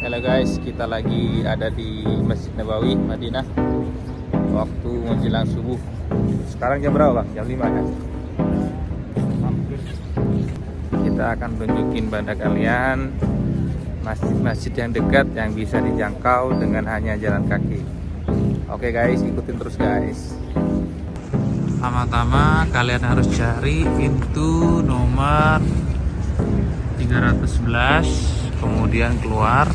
Halo guys, kita lagi ada di Masjid Nabawi, Madinah. Waktu menjelang subuh. Sekarang jam berapa, Bang? Jam 5 kan? Kita akan tunjukin pada kalian masjid-masjid yang dekat yang bisa dijangkau dengan hanya jalan kaki. Oke guys, ikutin terus guys. Pertama-tama kalian harus cari pintu nomor 311, kemudian keluar.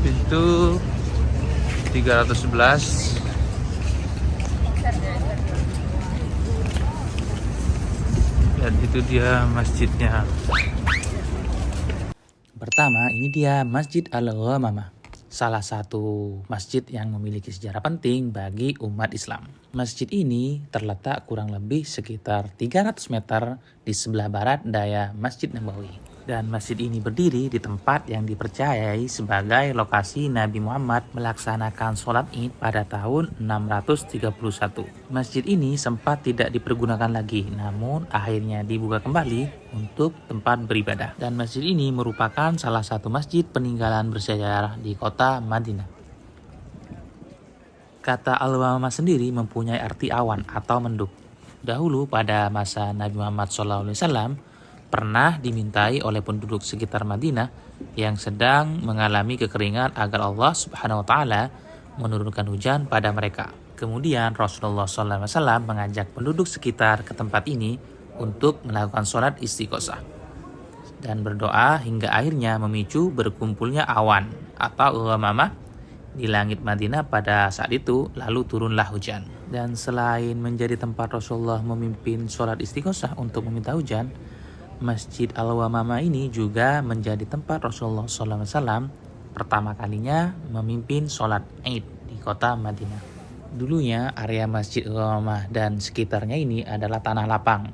Pintu 311. Dan itu dia masjidnya. Pertama, ini dia Masjid Al-Ghamamah, salah satu masjid yang memiliki sejarah penting bagi umat Islam. Masjid ini terletak kurang lebih sekitar 300 meter di sebelah barat daya Masjid Nabawi. Dan masjid ini berdiri di tempat yang dipercayai sebagai lokasi Nabi Muhammad melaksanakan sholat Id pada tahun 631. Masjid ini sempat tidak dipergunakan lagi, namun akhirnya dibuka kembali untuk tempat beribadah. Dan masjid ini merupakan salah satu masjid peninggalan bersejarah di kota Madinah. Kata Al-Ghamamah sendiri mempunyai arti awan atau mendung. Dahulu pada masa Nabi Muhammad SAW, pernah dimintai oleh penduduk sekitar Madinah yang sedang mengalami kekeringan agar Allah Subhanahu wa taala menurunkan hujan pada mereka. Kemudian Rasulullah SAW mengajak penduduk sekitar ke tempat ini untuk melakukan sholat istiqosah dan berdoa hingga akhirnya memicu berkumpulnya awan atau ghamamah di langit Madinah pada saat itu, lalu turunlah hujan. Dan selain menjadi tempat Rasulullah memimpin sholat istiqosah untuk meminta hujan, Masjid Al-Ghamamah ini juga menjadi tempat Rasulullah SAW pertama kalinya memimpin sholat Id di kota Madinah. Dulunya area Masjid Al-Ghamamah dan sekitarnya ini adalah tanah lapang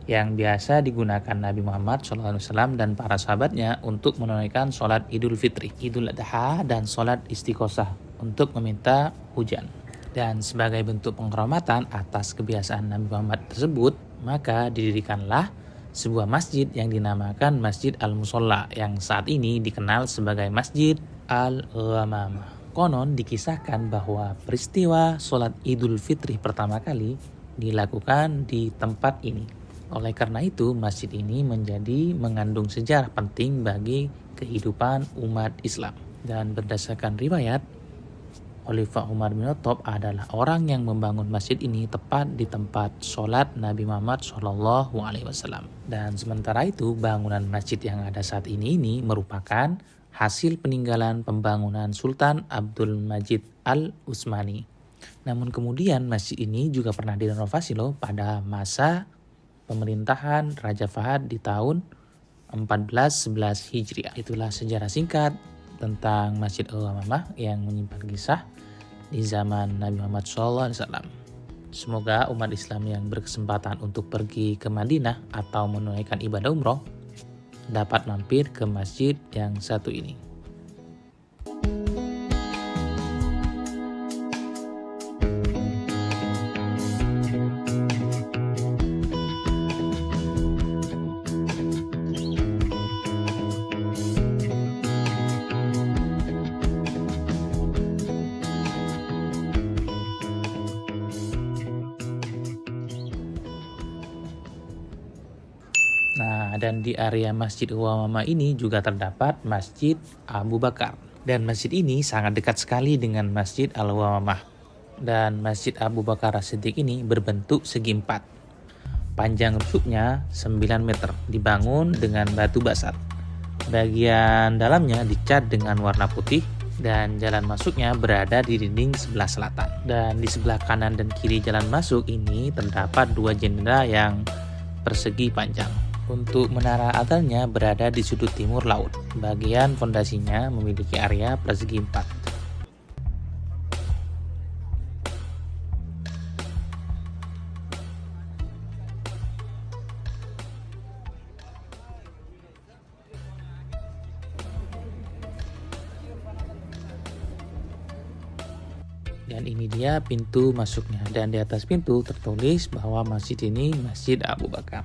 yang biasa digunakan Nabi Muhammad SAW dan para sahabatnya untuk menunaikan sholat Idul Fitri, Idul Adha, dan sholat istiqosah untuk meminta hujan. Dan sebagai bentuk penghormatan atas kebiasaan Nabi Muhammad tersebut, maka didirikanlah sebuah masjid yang dinamakan Masjid Al-Musolla yang saat ini dikenal sebagai Masjid Al-Ghamamah. Konon dikisahkan bahwa peristiwa sholat Idul Fitri pertama kali dilakukan di tempat ini. Oleh karena itu, masjid ini menjadi mengandung sejarah penting bagi kehidupan umat Islam. Dan berdasarkan riwayat, Khalifah Umar bin Khattab adalah orang yang membangun masjid ini tepat di tempat sholat Nabi Muhammad SAW. Dan sementara itu, bangunan masjid yang ada saat ini merupakan hasil peninggalan pembangunan Sultan Abdul Majid Al-Utsmani. Namun kemudian masjid ini juga pernah direnovasi pada masa pemerintahan Raja Fahad di tahun 1411 Hijriah. Itulah sejarah singkat tentang Masjid Al-Ghamamah yang menyimpan kisah di zaman Nabi Muhammad SAW. Semoga umat Islam yang berkesempatan untuk pergi ke Madinah atau menunaikan ibadah umroh dapat mampir ke masjid yang satu ini. Nah, dan di area Masjid Al-Ghamamah ini juga terdapat Masjid Abu Bakar. Dan masjid ini sangat dekat sekali dengan Masjid Al-Ghamamah. Dan Masjid Abu Bakar As-Siddiq ini berbentuk segi empat. Panjang rusuknya 9 meter, dibangun dengan batu basalt. Bagian dalamnya dicat dengan warna putih dan jalan masuknya berada di dinding sebelah selatan. Dan di sebelah kanan dan kiri jalan masuk ini terdapat dua jendela yang persegi panjang. Untuk menara atapnya berada di sudut timur laut. Bagian fondasinya memiliki area persegi 4. Dan ini dia pintu masuknya. Dan di atas pintu tertulis bahwa masjid ini Masjid Abu Bakar.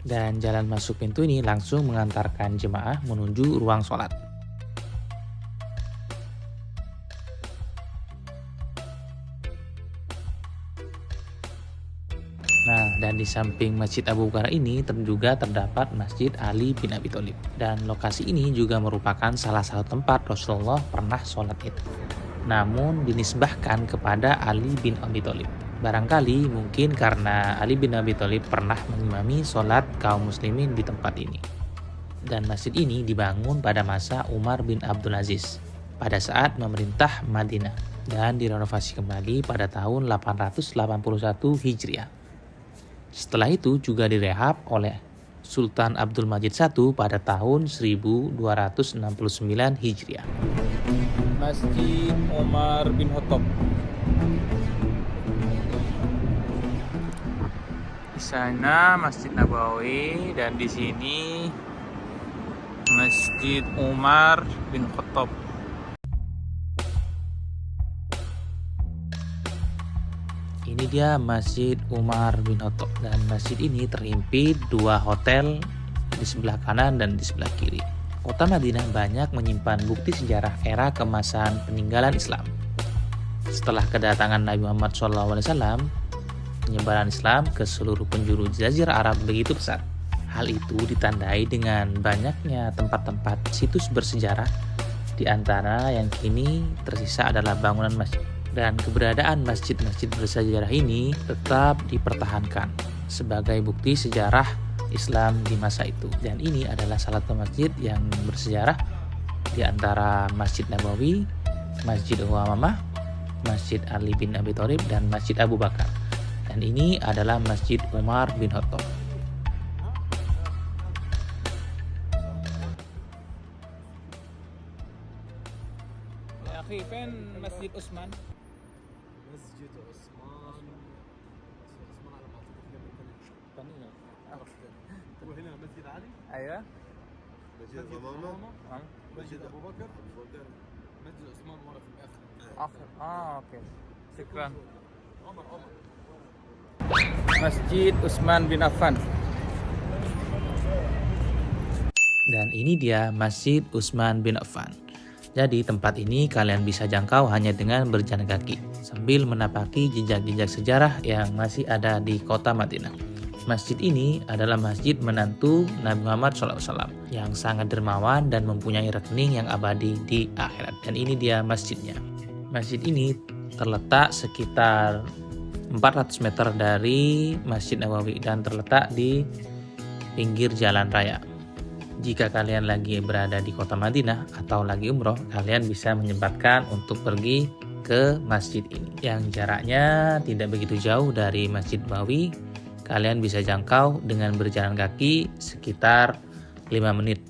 Dan jalan masuk pintu ini langsung mengantarkan jemaah menuju ruang sholat. Nah, dan di samping Masjid Abu Bakar ini juga terdapat Masjid Ali bin Abi Thalib. Dan lokasi ini juga merupakan salah satu tempat Rasulullah pernah sholat id. Namun dinisbahkan kepada Ali bin Abi Thalib. Barangkali mungkin karena Ali bin Abi Thalib pernah mengimami sholat kaum muslimin di tempat ini. Dan masjid ini dibangun pada masa Umar bin Abdul Aziz pada saat memerintah Madinah dan direnovasi kembali pada tahun 881 Hijriah. Setelah itu juga direhab oleh Sultan Abdul Majid I pada tahun 1269 Hijriah. Masjid Umar bin Khattab. Di sana Masjid Nabawi dan di sini Masjid Umar bin Khattab. Ini dia Masjid Umar bin Khattab, dan masjid ini terhimpit dua hotel di sebelah kanan dan di sebelah kiri. Kota Madinah banyak menyimpan bukti sejarah era kemasan peninggalan Islam. Setelah kedatangan Nabi Muhammad SAW, penyebaran Islam ke seluruh penjuru Jazirah Arab begitu pesat. Hal itu ditandai dengan banyaknya tempat-tempat situs bersejarah, di antara yang kini tersisa adalah bangunan masjid. Dan keberadaan masjid-masjid bersejarah ini tetap dipertahankan sebagai bukti sejarah Islam di masa itu. Dan ini adalah salah satu masjid yang bersejarah di antara Masjid Nabawi, Masjid Umamah, Masjid Ali bin Abi Thalib, dan Masjid Abu Bakar. Dan ini adalah Masjid Umar bin Khattab. Ya akhi, فين Masjid Utsman? مسجد عثمان على ما اعتقد جنب الثانية هو هنا مسجد علي ايوه مسجد غمامة مسجد ابو بكر مسجد عثمان ورا في الاخر اخر اوكي شكرا. عمر Masjid Utsman bin Affan. Dan ini dia Masjid Utsman bin Affan. Jadi tempat ini kalian bisa jangkau hanya dengan berjalan kaki sambil menapaki jejak-jejak sejarah yang masih ada di kota Madinah. Masjid ini adalah masjid menantu Nabi Muhammad SAW yang sangat dermawan dan mempunyai rekening yang abadi di akhirat. Dan ini dia masjidnya. Masjid ini terletak sekitar 400 meter dari Masjid Nabawi dan terletak di pinggir jalan raya. Jika kalian lagi berada di kota Madinah atau lagi umroh, kalian bisa menyempatkan untuk pergi ke masjid ini yang jaraknya tidak begitu jauh dari Masjid Nabawi. Kalian bisa jangkau dengan berjalan kaki sekitar 5 menit